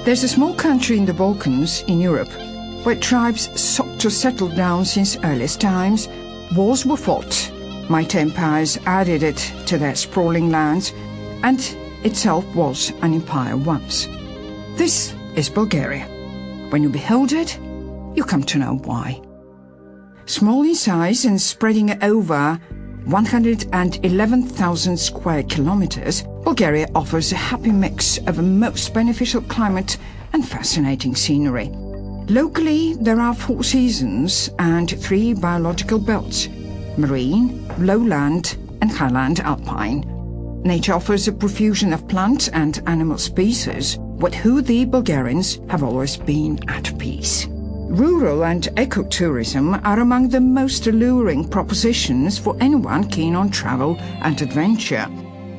There's a small country in the Balkans, in Europe, where tribes sought to settle down since earliest times. Wars were fought, mighty empires added it to their sprawling lands, and itself was an empire once. This is Bulgaria. When you behold it, you come to know why. Small in size and spreading over 111,000 square kilometers, Bulgaria offers a happy mix of a most beneficial climate and fascinating scenery. Locally, there are 4 seasons and 3 biological belts: marine, lowland and highland alpine. Nature offers a profusion of plant and animal species, with who the Bulgarians have always been at peace. Rural and ecotourism are among the most alluring propositions for anyone keen on travel and adventure.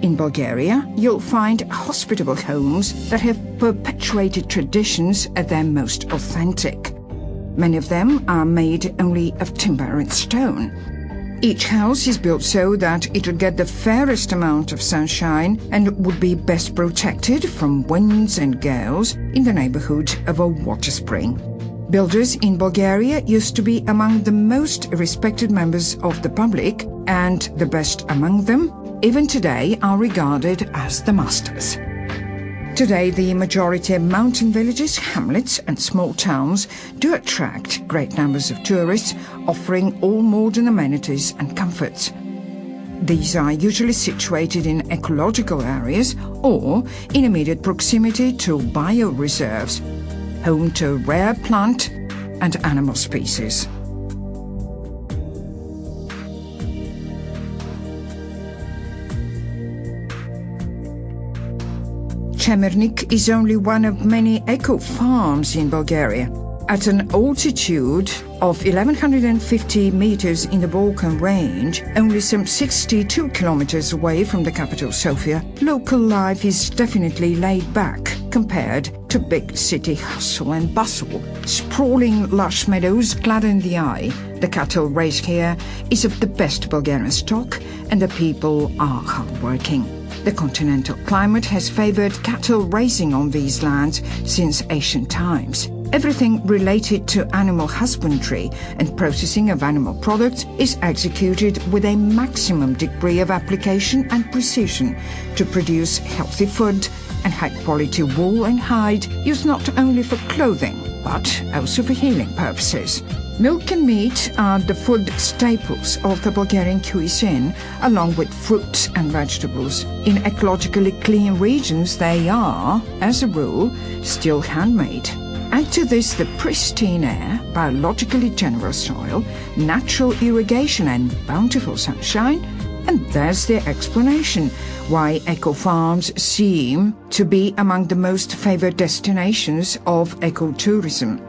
In Bulgaria, you'll find hospitable homes that have perpetuated traditions at their most authentic. Many of them are made only of timber and stone. Each house is built so that it would get the fairest amount of sunshine and would be best protected from winds and gales in the neighborhood of a water spring. Builders in Bulgaria used to be among the most respected members of the public, and the best among them, even today, are regarded as the masters. Today, the majority of mountain villages, hamlets and small towns do attract great numbers of tourists, offering all modern amenities and comforts. These are usually situated in ecological areas or in immediate proximity to bioreserves, home to rare plant and animal species. Chemernik is only one of many eco-farms in Bulgaria. At an altitude of 1,150 meters in the Balkan range, only some 62 kilometers away from the capital Sofia, local life is definitely laid back compared to big city hustle and bustle. Sprawling lush meadows gladden the eye. The cattle raised here is of the best Bulgarian stock, and the people are hardworking. The continental climate has favored cattle raising on these lands since ancient times. Everything related to animal husbandry and processing of animal products is executed with a maximum degree of application and precision to produce healthy food and high-quality wool and hide used not only for clothing, but also for healing purposes. Milk and meat are the food staples of the Bulgarian cuisine, along with fruits and vegetables. In ecologically clean regions, they are, as a rule, still handmade. Add to this the pristine air, biologically generous soil, natural irrigation and bountiful sunshine, and there's the explanation why eco-farms seem to be among the most favored destinations of ecotourism.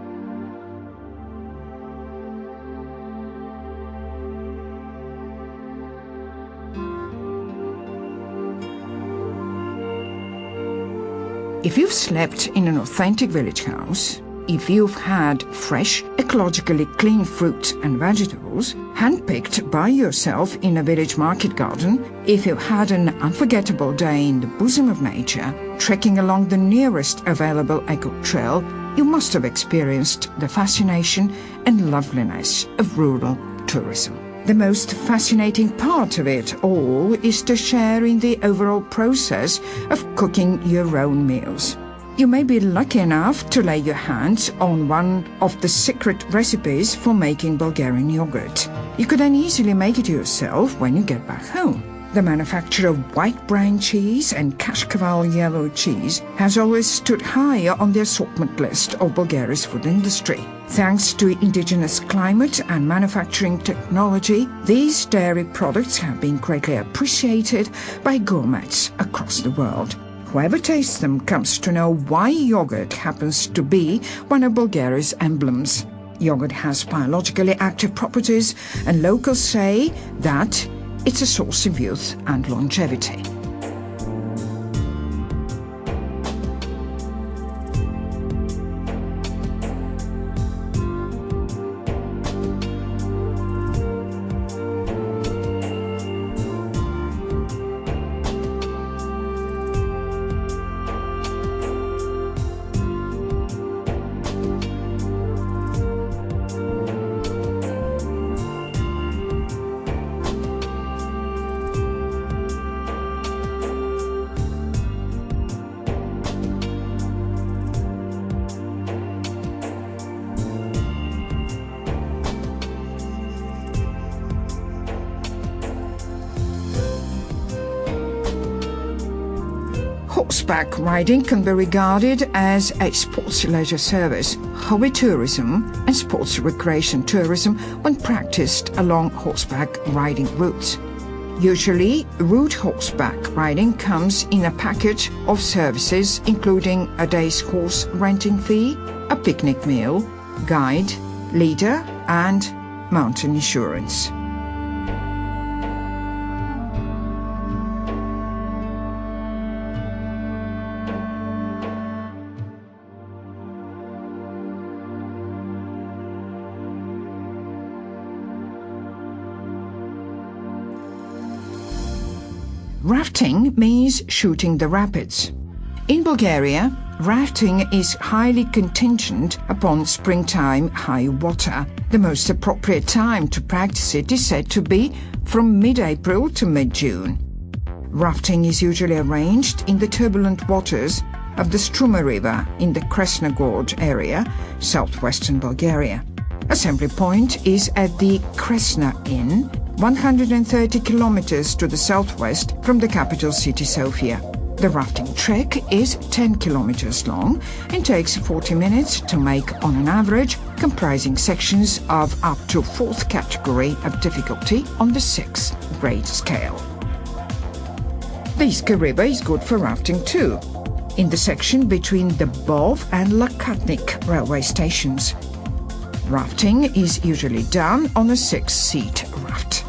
If you've slept in an authentic village house, if you've had fresh, ecologically clean fruit and vegetables, handpicked by yourself in a village market garden, if you've had an unforgettable day in the bosom of nature, trekking along the nearest available eco-trail, you must have experienced the fascination and loveliness of rural tourism. The most fascinating part of it all is to share in the overall process of cooking your own meals. You may be lucky enough to lay your hands on one of the secret recipes for making Bulgarian yogurt. You could then easily make it yourself when you get back home. The manufacture of white brown cheese and Kashkaval yellow cheese has always stood high on the assortment list of Bulgaria's food industry. Thanks to indigenous climate and manufacturing technology, these dairy products have been greatly appreciated by gourmets across the world. Whoever tastes them comes to know why yogurt happens to be one of Bulgaria's emblems. Yogurt has biologically active properties, and locals say that it's a source of youth and longevity. Horseback riding can be regarded as a sports leisure service, hobby tourism, and sports recreation tourism when practiced along horseback riding routes. Usually, route horseback riding comes in a package of services including a day's horse renting fee, a picnic meal, guide, leader, and mountain insurance. Rafting means shooting the rapids. In Bulgaria, rafting is highly contingent upon springtime high water. The most appropriate time to practice it is said to be from mid-April to mid-June. Rafting is usually arranged in the turbulent waters of the Struma River in the Kresna Gorge area, southwestern Bulgaria. Assembly point is at the Kresna Inn, 130 kilometers to the southwest from the capital city Sofia. The rafting trek is 10 kilometers long and takes 40 minutes to make on an average, comprising sections of up to 4th category of difficulty on the 6th grade scale. The Iska River is good for rafting too, in the section between the Bov and Lakatnik railway stations. Rafting is usually done on a 6-seat raft.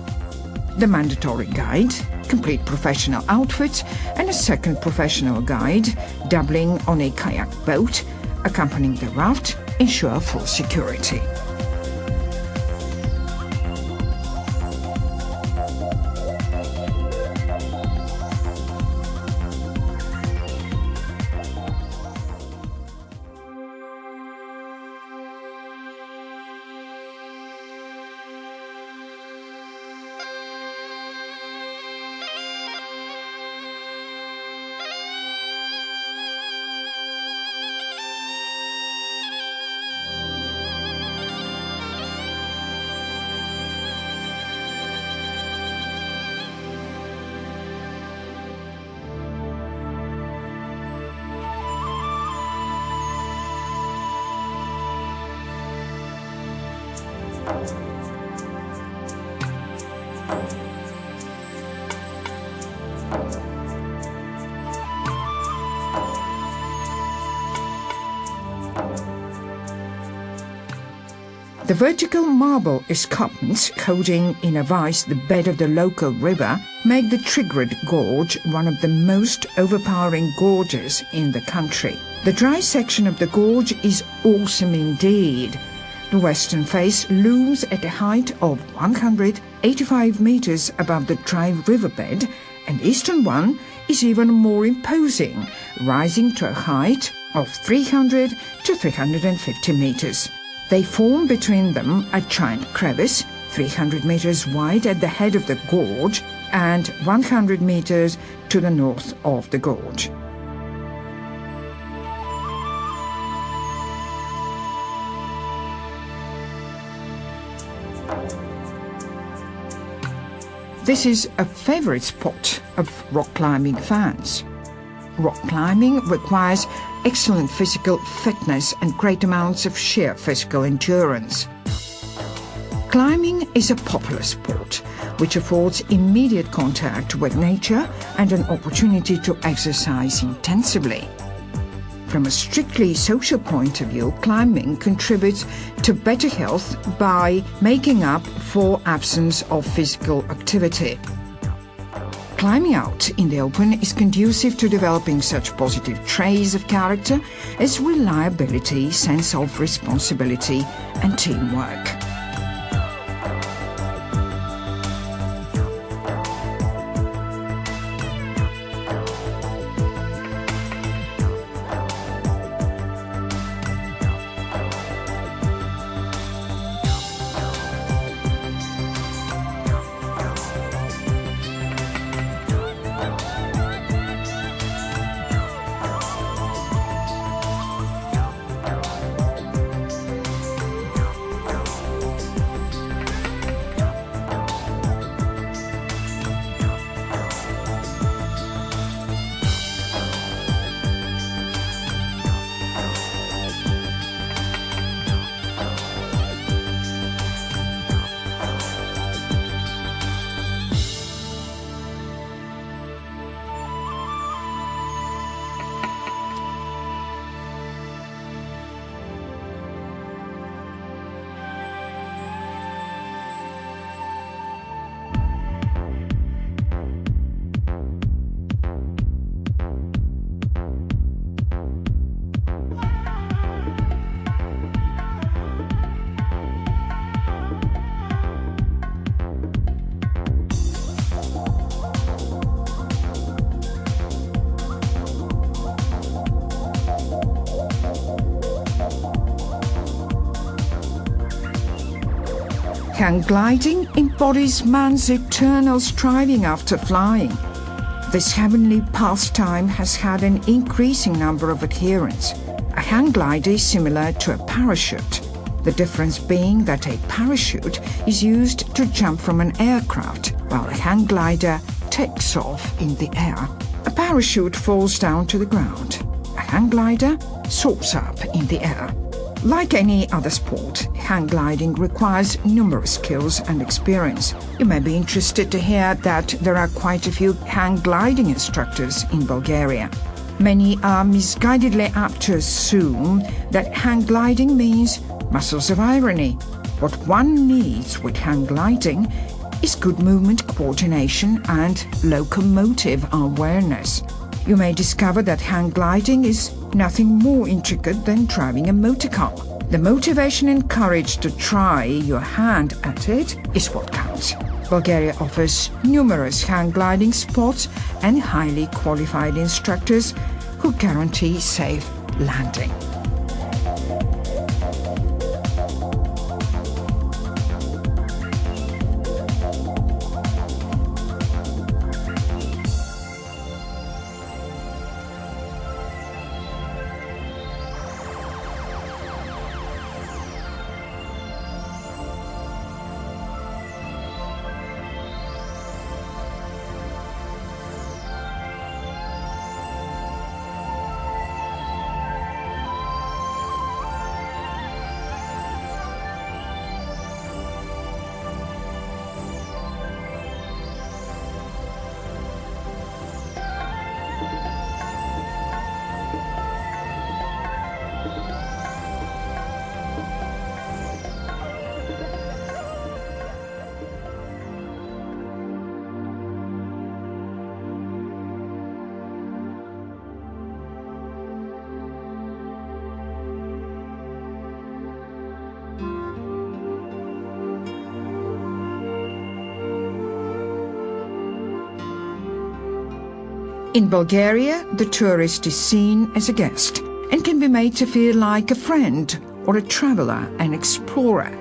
The mandatory guide, complete professional outfit, and a second professional guide, doubling on a kayak boat, accompanying the raft, ensure full security. The vertical marble escarpments coating in a vise the bed of the local river make the Trigrid Gorge one of the most overpowering gorges in the country. The dry section of the gorge is awesome indeed. The western face looms at a height of 185 meters above the dry riverbed, and the eastern one is even more imposing, rising to a height of 300 to 350 meters. They form between them a giant crevice, 300 meters wide at the head of the gorge and 100 meters to the north of the gorge. This is a favorite spot of rock climbing fans. Rock climbing requires excellent physical fitness and great amounts of sheer physical endurance. Climbing is a popular sport which affords immediate contact with nature and an opportunity to exercise intensively. From a strictly social point of view, climbing contributes to better health by making up for absence of physical activity. Climbing out in the open is conducive to developing such positive traits of character as reliability, sense of responsibility, and teamwork. Hang gliding embodies man's eternal striving after flying. This heavenly pastime has had an increasing number of adherents. A hang glider is similar to a parachute, the difference being that a parachute is used to jump from an aircraft, while a hang glider takes off in the air. A parachute falls down to the ground. A hang glider soars up in the air. Like any other sport, hang gliding requires numerous skills and experience. You may be interested to hear that there are quite a few hang gliding instructors in Bulgaria. Many are misguidedly apt to assume that hang gliding means muscles of irony. What one needs with hang gliding is good movement coordination and locomotive awareness. You may discover that hang gliding is nothing more intricate than driving a motor car. The motivation and courage to try your hand at it is what counts. Bulgaria offers numerous hang gliding spots and highly qualified instructors who guarantee safe landing. In Bulgaria, the tourist is seen as a guest and can be made to feel like a friend or a traveler, an explorer.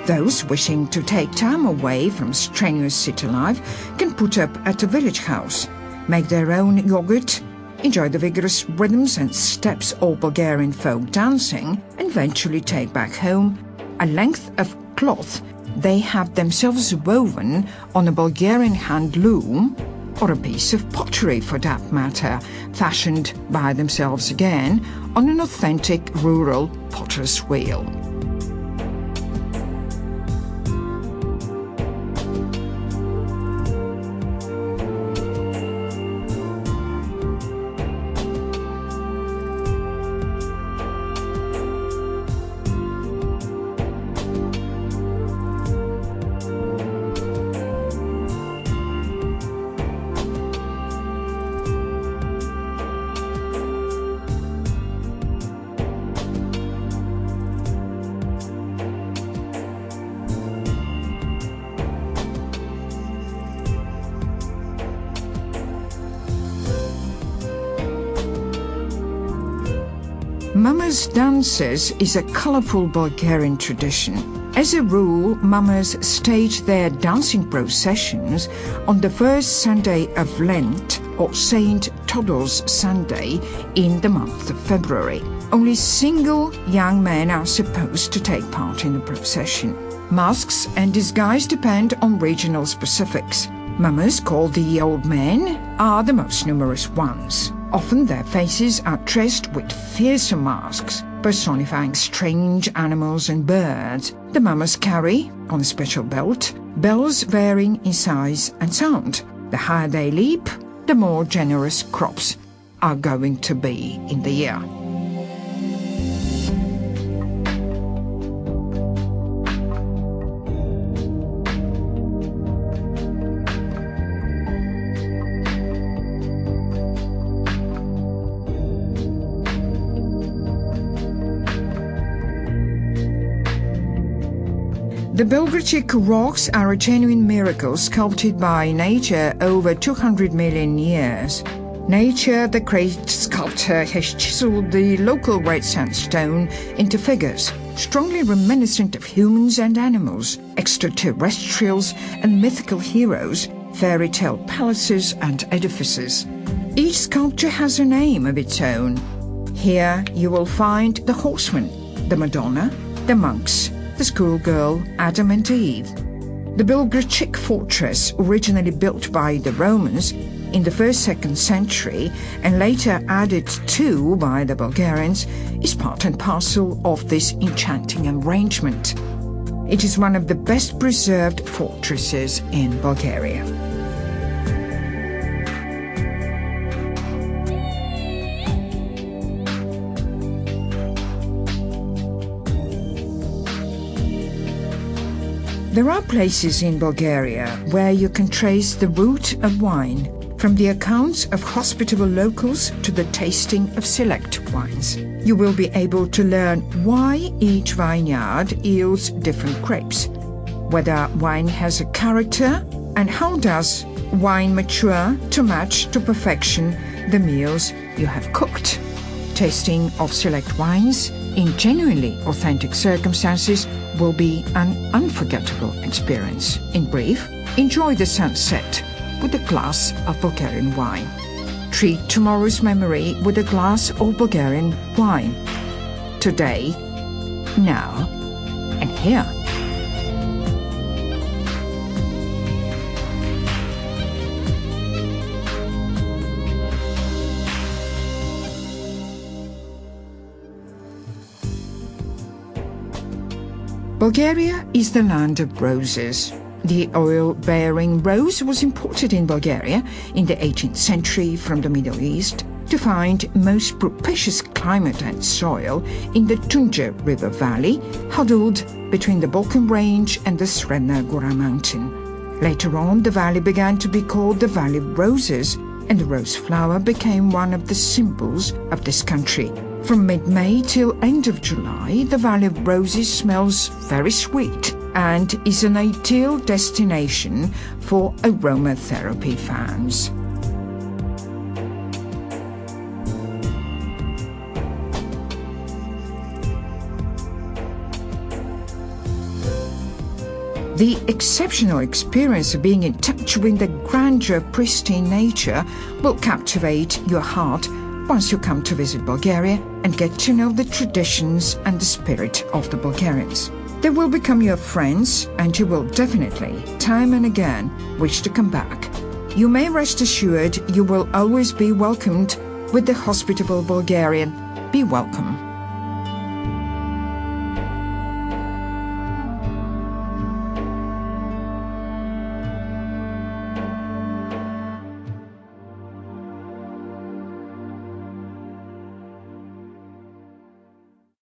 Those wishing to take time away from strenuous city life can put up at a village house, make their own yogurt, enjoy the vigorous rhythms and steps of Bulgarian folk dancing, and eventually take back home a length of cloth they have themselves woven on a Bulgarian hand loom, or a piece of pottery for that matter, fashioned by themselves again on an authentic rural potter's wheel. Mama's dances is a colourful Bulgarian tradition. As a rule, mamas stage their dancing processions on the first Sunday of Lent or Saint Toddle's Sunday in the month of February. Only single young men are supposed to take part in the procession. Masks and disguise depend on regional specifics. Mamas, called the old men, are the most numerous ones. Often their faces are dressed with fearsome masks, personifying strange animals and birds. The mamas carry, on a special belt, bells varying in size and sound. The higher they leap, the more generous crops are going to be in the year. The Belgradic rocks are a genuine miracle sculpted by nature over 200 million years. Nature, the great sculptor, has chiseled the local red sandstone into figures strongly reminiscent of humans and animals, extraterrestrials and mythical heroes, fairy tale palaces and edifices. Each sculpture has a name of its own. Here you will find the horseman, the Madonna, the monks, the schoolgirl, Adam and Eve. The Belgradic fortress, originally built by the Romans in the 1st-2nd century and later added to by the Bulgarians, is part and parcel of this enchanting arrangement. It is one of the best preserved fortresses in Bulgaria. There are places in Bulgaria where you can trace the root of wine, from the accounts of hospitable locals to the tasting of select wines. You will be able to learn why each vineyard yields different grapes, whether wine has a character, and how does wine mature to match to perfection the meals you have cooked. Tasting of select wines in genuinely authentic circumstances will be an unforgettable experience. In brief, enjoy the sunset with a glass of Bulgarian wine. Treat tomorrow's memory with a glass of Bulgarian wine. Today, now, and here. Bulgaria is the land of roses. The oil-bearing rose was imported in Bulgaria in the 18th century from the Middle East to find most propitious climate and soil in the Tunja River Valley, huddled between the Balkan Range and the Sredna Gora mountain. Later on, the valley began to be called the Valley of Roses, and the rose flower became one of the symbols of this country. From mid-May till end of July, the Valley of Roses smells very sweet and is an ideal destination for aromatherapy fans. The exceptional experience of being in touch with the grandeur of pristine nature will captivate your heart once you come to visit Bulgaria and get to know the traditions and the spirit of the Bulgarians. They will become your friends, and you will definitely, time and again, wish to come back. You may rest assured you will always be welcomed with the hospitable Bulgarian. Be welcome.